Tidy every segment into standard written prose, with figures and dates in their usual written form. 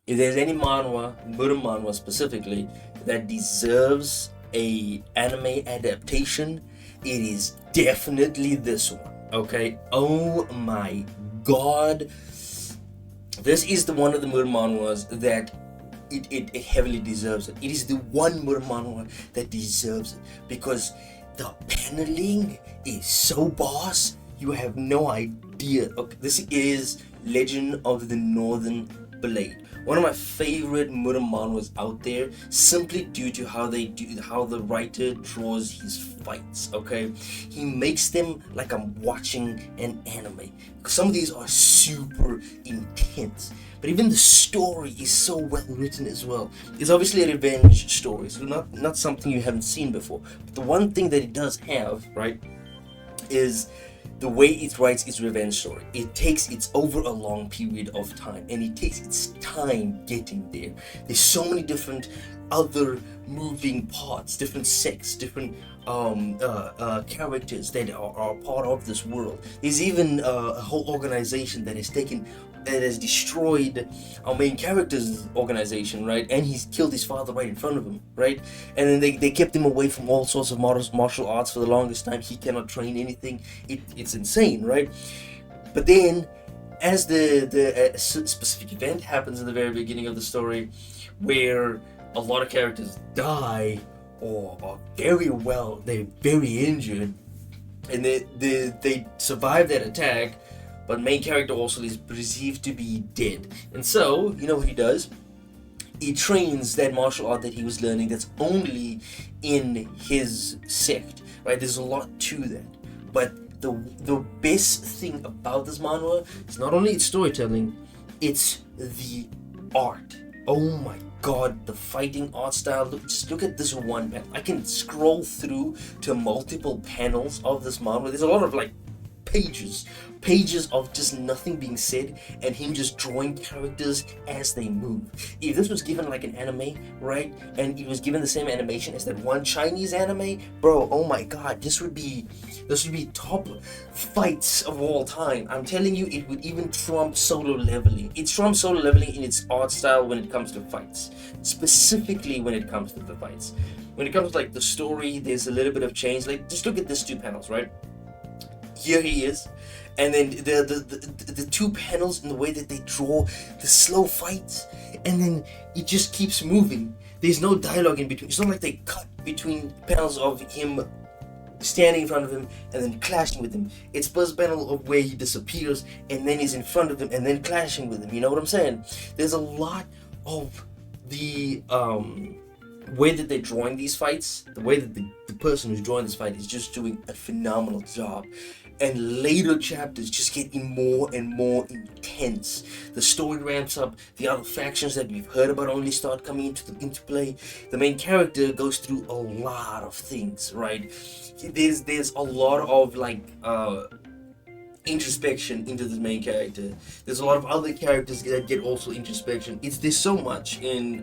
If there's any manhwa, Buddha manhwa specifically, that deserves a anime adaptation, it is definitely this one. Okay? Oh my god. This is the one of the Buddha manhwas that it heavily deserves it. It is the one Buddha manhwa that deserves it because the paneling is so boss. You have no idea. Okay, this is Legend of the Northern Blade, one of my favorite Muram manhwas out there, simply due to how the writer draws his fights. Okay, he makes them like I'm watching an anime. Some of these are super intense, but even the story is so well written as well. It's obviously a revenge story, so not something you haven't seen before. But the one thing that it does have, right, is the way it writes its revenge story. It takes it's over a long period of time, and it takes its time getting there. There's so many different other moving parts, different sects, different characters that are part of this world. There's even a whole organization that has destroyed our main character's organization, right? And he's killed his father right in front of him, right? And then they kept him away from all sorts of martial arts for the longest time. He cannot train anything. It's insane, right? But then, as the specific event happens in the very beginning of the story, where a lot of characters die or are they're very injured, and they survive that attack, but main character also is perceived to be dead. And so, you know what he does? He trains that martial art that he was learning that's only in his sect, right? There's a lot to that. But the best thing about this manhwa is not only its storytelling, it's the art. Oh my god, the fighting art style. Just look at this one panel. I can scroll through to multiple panels of this manhwa. There's a lot of like pages of just nothing being said and him just drawing characters as they move. If this was given like an anime, right, and it was given the same animation as that one Chinese anime, bro, oh my god, this would be top fights of all time. I'm telling you, it would even trump Solo Leveling. It trumps Solo Leveling in its art style when it comes to fights, specifically when it comes to the fights. When it comes to like the story, there's a little bit of change. Like just look at these two panels, right? Here he is, and then the two panels in the way that they draw the slow fights, and then it just keeps moving. There's no dialogue in between. It's not like they cut between panels of him standing in front of him and then clashing with him. It's first panel of where he disappears and then he's in front of him and then clashing with him. You know what I'm saying? There's a lot of the way that they're drawing these fights, the way that the person who's drawing this fight is just doing a phenomenal job. And later chapters just getting more and more intense. The story ramps up. The other factions that we've heard about only start coming into play. The main character goes through a lot of things, right? There's a lot of like introspection into the main character. There's a lot of other characters that get also introspection. There's so much in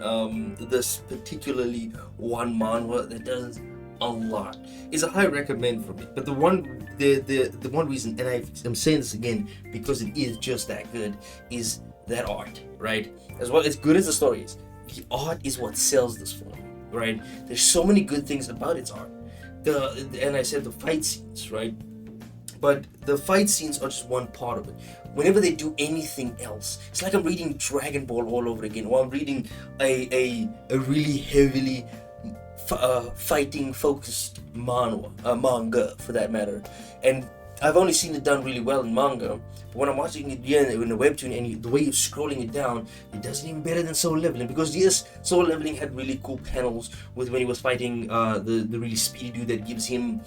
this particularly one manhwa that does a lot. It's a high recommend for me. But the one reason, and I'm saying this again because it is just that good, is that art, right? As well as good as the story is, the art is what sells this for me, right? There's so many good things about its art. And I said the fight scenes, right? But the fight scenes are just one part of it. Whenever they do anything else, it's like I'm reading Dragon Ball all over again, or I'm reading a really heavily fighting focused manga for that matter. And I've only seen it done really well in manga, but when I'm watching it in a webtoon and the way you're scrolling it down, it does it even better than Soul Leveling. Because yes, Soul Leveling had really cool panels with when he was fighting the really speedy dude that gives him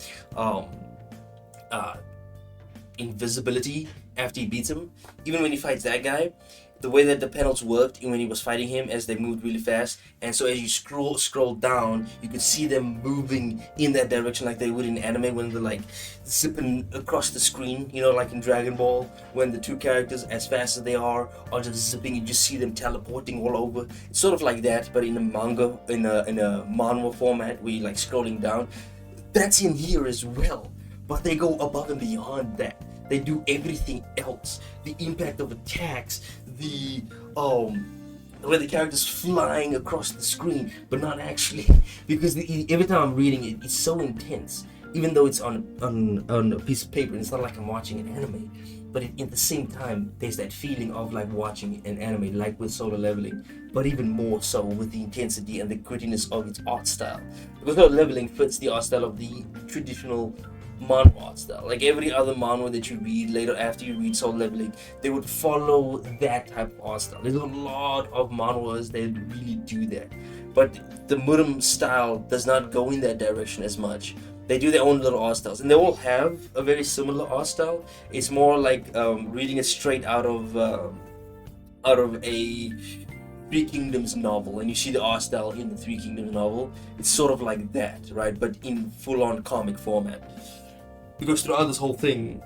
invisibility after he beats him. Even when he fights that guy, the way that the panels worked when he was fighting him as they moved really fast, and so as you scroll down, you could see them moving in that direction like they would in anime when they're like zipping across the screen, you know, like in Dragon Ball when the two characters, as fast as they are just zipping, you just see them teleporting all over. It's sort of like that, but in a manga, in a manhwa format where you're like scrolling down. That's in here as well, but they go above and beyond that. They do everything else. The impact of attacks, the where the character's flying across the screen, but not actually, because every time I'm reading it, it's so intense. Even though it's on a piece of paper, it's not like I'm watching an anime. But at the same time, there's that feeling of like watching an anime, like with Solo Leveling, but even more so with the intensity and the grittiness of its art style. Because Solo Leveling fits the art style of the traditional manhwa art style. Like every other manhwa that you read later after you read Solo Leveling, they would follow that type of art style. There's a lot of manhwas that really do that. But the Muram style does not go in that direction as much. They do their own little art styles, and they all have a very similar art style. It's more like reading it straight out of a Three Kingdoms novel, and you see the art style in the Three Kingdoms novel. It's sort of like that, right? But in full-on comic format. Because throughout this whole thing,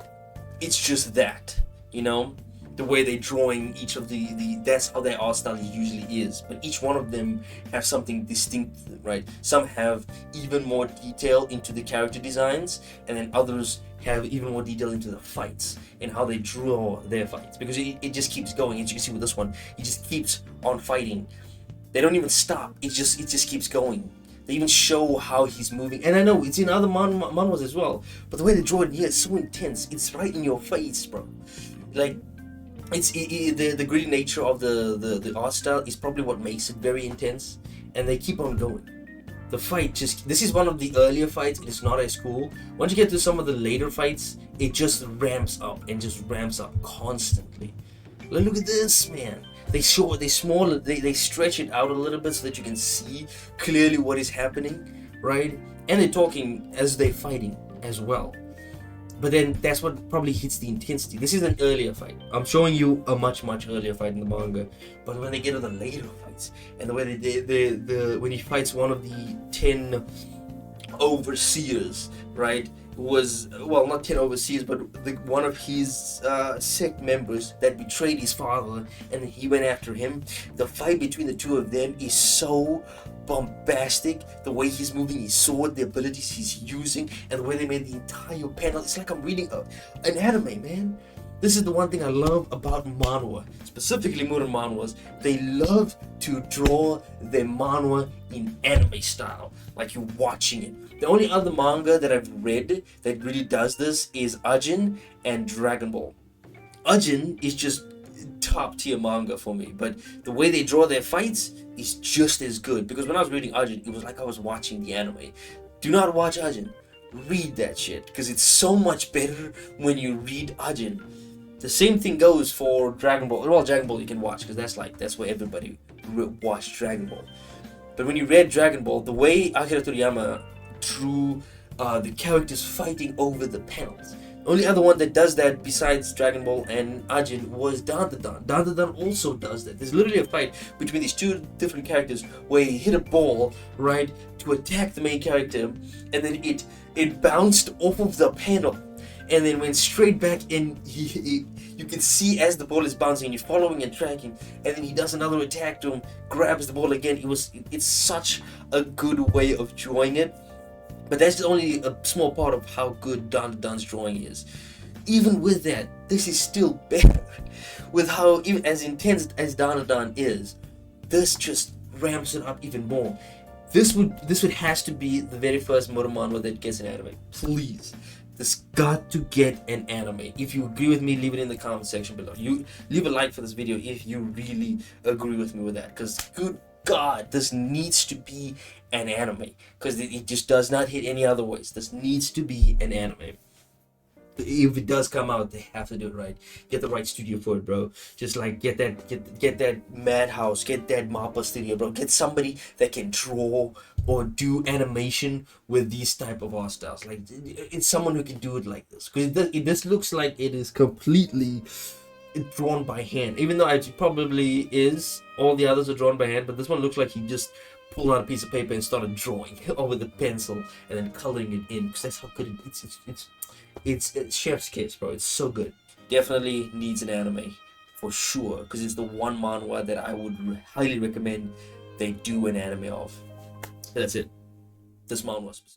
it's just that, you know, the way they're drawing each of the that's how their art style usually is. But each one of them have something distinct, right? Some have even more detail into the character designs, and then others have even more detail into the fights and how they draw their fights. Because it just keeps going. As you can see with this one, it just keeps on fighting. They don't even stop. It just keeps going. They even show how he's moving, and I know it's in other manhwas as well. But the way they draw it here is so intense. It's right in your face, bro. Like, the gritty nature of the art style is probably what makes it very intense, and they keep on going. The fight this is one of the earlier fights. It's not as cool. Once you get to some of the later fights, it just ramps up and just ramps up constantly. Look at this, man. They stretch it out a little bit so that you can see clearly what is happening, right? And they're talking as they're fighting as well. But then that's what probably hits the intensity. This is an earlier fight. I'm showing you a much earlier fight in the manga. But when they get to the later fights, and the way when he fights one of the 10 overseers, right? Was, well, not 10 overseers, but one of his sect members that betrayed his father, and he went after him. The fight between the two of them is so bombastic. The way he's moving his sword, the abilities he's using, and the way they made the entire panel. It's like I'm reading an anime, man. This is the one thing I love about manhwa, specifically modern manhwas. They love to draw their manhwa in anime style, like you're watching it. The only other manga that I've read that really does this is Ajin and Dragon Ball. Ajin is just top tier manga for me, but the way they draw their fights is just as good. Because when I was reading Ajin, it was like I was watching the anime. Do not watch Ajin. Read that shit, because it's so much better when you read Ajin. The same thing goes for Dragon Ball. Well, Dragon Ball you can watch, because that's where everybody watched Dragon Ball. But when you read Dragon Ball, the way Akira Toriyama drew the characters fighting over the panels. The only other one that does that besides Dragon Ball and Ajin was Dandadan. Dandadan also does that. There's literally a fight between these two different characters where he hit a ball, right, to attack the main character, and then it bounced off of the panel and then went straight back, and you can see as the ball is bouncing, you're following and tracking, and then he does another attack to him, grabs the ball again. It's such a good way of drawing it. But that's only a small part of how good Dandadan's drawing is. Even with that, this is still better. With how, even as intense as Dandadan is, this just ramps it up even more. This has to be the very first modern manhwa that gets an anime. Please. This got to get an anime. If you agree with me, leave it in the comment section below. You leave a like for this video if you really agree with me with that. Because good God, this needs to be an anime. Because it just does not hit any other ways. This needs to be an anime. If it does come out, they have to do it right. Get the right studio for it, bro. Just like get that Madhouse, get that Mappa studio, bro. Get somebody that can draw or do animation with these type of art styles. Like, it's someone who can do it like this. Because this looks like it is completely drawn by hand. Even though it probably is. All the others are drawn by hand, but this one looks like he just pulled out a piece of paper and started drawing over the pencil and then coloring it in. Because that's how good it's chef's kiss, bro. It's so good. Definitely needs an anime for sure, because it's the one manhwa that I would highly recommend they do an anime of. That's it. This manhwa specific.